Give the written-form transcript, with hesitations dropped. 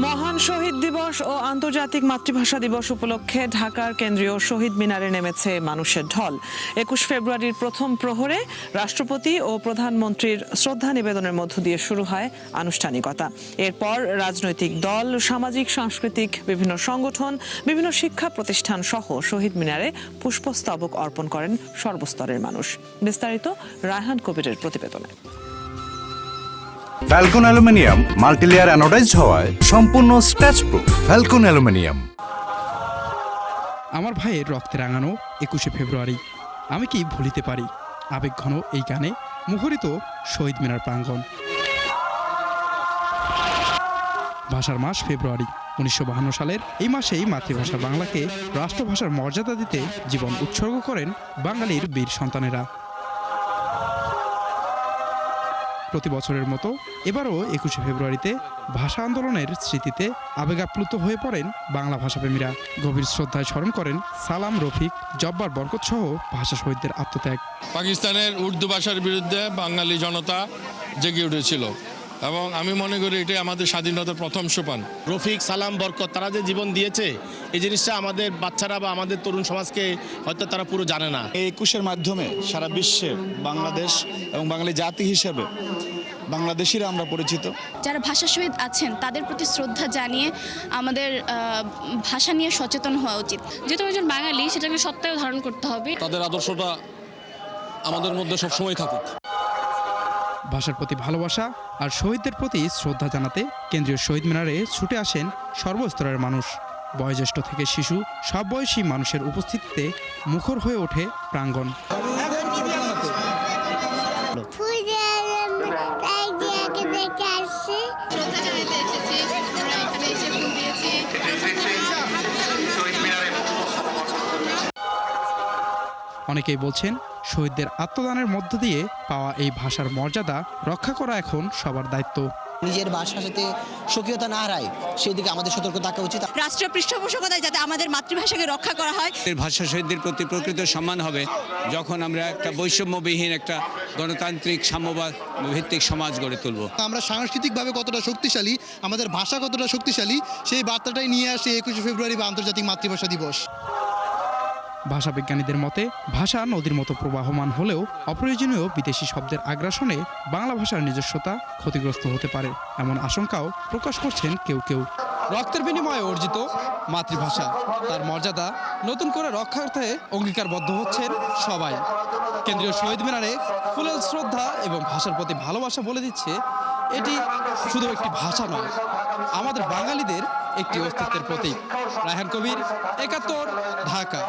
মহান শহীদ দিবস ও আন্তর্জাতিক মাতৃভাষা দিবস উপলক্ষে ঢাকার কেন্দ্রীয় শহীদ মিনারে নেমেছে মানুষের ঢল। ২১ ফেব্রুয়ারির প্রথম প্রহরে রাষ্ট্রপতি ও প্রধানমন্ত্রীর শ্রদ্ধা নিবেদনের মধ্য দিয়ে শুরু হয় আনুষ্ঠানিকতা। এরপর রাজনৈতিক দল, সামাজিক সাংস্কৃতিক বিভিন্ন সংগঠন, বিভিন্ন শিক্ষা প্রতিষ্ঠান সহ শহীদ মিনারে পুষ্পস্তবক অর্পণ করেন সর্বস্তরের মানুষ। বিস্তারিত রায়হান কবিরের প্রতিবেদনে। ফ্যালকন অ্যালুমিনিয়াম মাল্টিলেয়ার অ্যানোডাইজড হওয়ায় সম্পূর্ণ স্ক্র্যাচ প্রুফ। Falcon aluminium. আমার ভাইয়ের রক্তে রাঙানো ২১শে ফেব্রুয়ারি, আমি কি ভুলিতে পারি? আবেগঘন এই গানে মুখরিত শহীদ মিনার প্রাঙ্গণ। ভাষার মাস ফেব্রুয়ারি। ১৯৫২ সালের এই মাসেই মাতৃভাষা বাংলাকে রাষ্ট্রভাষার মর্যাদা দিতে জীবন উৎসর্গ করেন বাঙালির বীর সন্তানেরা। প্রতি বছরের মতো এবারও ২১শে ফেব্রুয়ারিতে ভাষা আন্দোলনের স্মৃতিতে আবেগাপ্লুত হয়ে পড়েন বাংলা ভাষাপ্রেমীরা। গভীর শ্রদ্ধায় স্মরণ করেন সালাম, রফিক, জব্বার বরকত সহ ভাষা শহীদদের আত্মত্যাগ। পাকিস্তানের উর্দু ভাষার বিরুদ্ধে বাঙালি জনতা জেগে উঠেছিল এবং আমি মনে করি এটাই আমাদের স্বাধীনতার প্রথম সোপান। রফিক, সালাম, বরকত তারা যে জীবন দিয়েছে, এই জিনিসটা আমাদের বাচ্চারা বা আমাদের তরুণ সমাজকে হয়তো তারা পুরো জানে না। এই ২১-এর মাধ্যমে সারা বিশ্বে বাংলাদেশ এবং বাঙালি জাতি হিসেবে বাংলাদেশিরা আমরা পরিচিত। যারা ভাষা শহীদ আছেন তাদের প্রতি শ্রদ্ধা জানিয়ে আমাদের ভাষা নিয়ে সচেতন হওয়া উচিত। যেহেতু একজন বাঙালি, সেটাকে সত্ত্বেও ধারণ করতে হবে। তাদের আদর্শটা আমাদের মধ্যে সবসময় থাকুক। ভাষার প্রতি ভালোবাসা আর শহীদদের প্রতি শ্রদ্ধা জানাতে কেন্দ্রীয় শহীদ মিনারে ছুটে আসেন সর্বস্তরের মানুষ। বয়োজ্যেষ্ঠ থেকে শিশু, সব বয়সী মানুষের উপস্থিতিতে মুখর হয়ে ওঠে প্রাঙ্গণ। অনেকেই বলছেন, শহীদদের আত্মদানের মধ্য দিয়ে পাওয়া এই ভাষার মর্যাদা রক্ষা করা এখন সবার দায়িত্ব। নিজের ভাষার সাথে স্বকীয়তা না হারায় সেই দিকে আমাদের সতর্ক থাকা উচিত। রাষ্ট্রীয় পৃষ্ঠপোষকতায় যাতে আমাদের মাতৃভাষাকে রক্ষা করা হয়। ভাষা শহীদদের প্রতি প্রকৃত সম্মান হবে যখন আমরা একটা বৈষম্যবিহীন একটা গণতান্ত্রিক সাম্যবাদ ভিত্তিক সমাজ গড়ে তুলব। আমরা সাংস্কৃতিকভাবে কতটা শক্তিশালী, আমাদের ভাষা কতটা শক্তিশালী, সেই বার্তাটাই নিয়ে আসে ২১শে ফেব্রুয়ারি বা আন্তর্জাতিক মাতৃভাষা দিবস। ভাষাবিজ্ঞানীদের মতে ভাষা নদীর মতো প্রবাহমান হলেও অপ্রয়োজনীয় বিদেশি শব্দের আগ্রাসনে বাংলা ভাষার নিজস্বতা ক্ষতিগ্রস্ত হতে পারে, এমন আশঙ্কাও প্রকাশ করছেন কেউ কেউ। রক্তের বিনিময়ে অর্জিত মাতৃভাষা, তার মর্যাদা নতুন করে রক্ষার্থে অঙ্গীকারবদ্ধ হচ্ছেন সবাই। কেন্দ্রীয় শহীদ মিনারে ফুলেল শ্রদ্ধা এবং ভাষার প্রতি ভালোবাসা বলে দিচ্ছে এটি শুধু একটি ভাষা নয়, আমাদের বাঙালিদের একটি অস্তিত্বের প্রতীক। রায়হান কবির, ৭১, ঢাকা।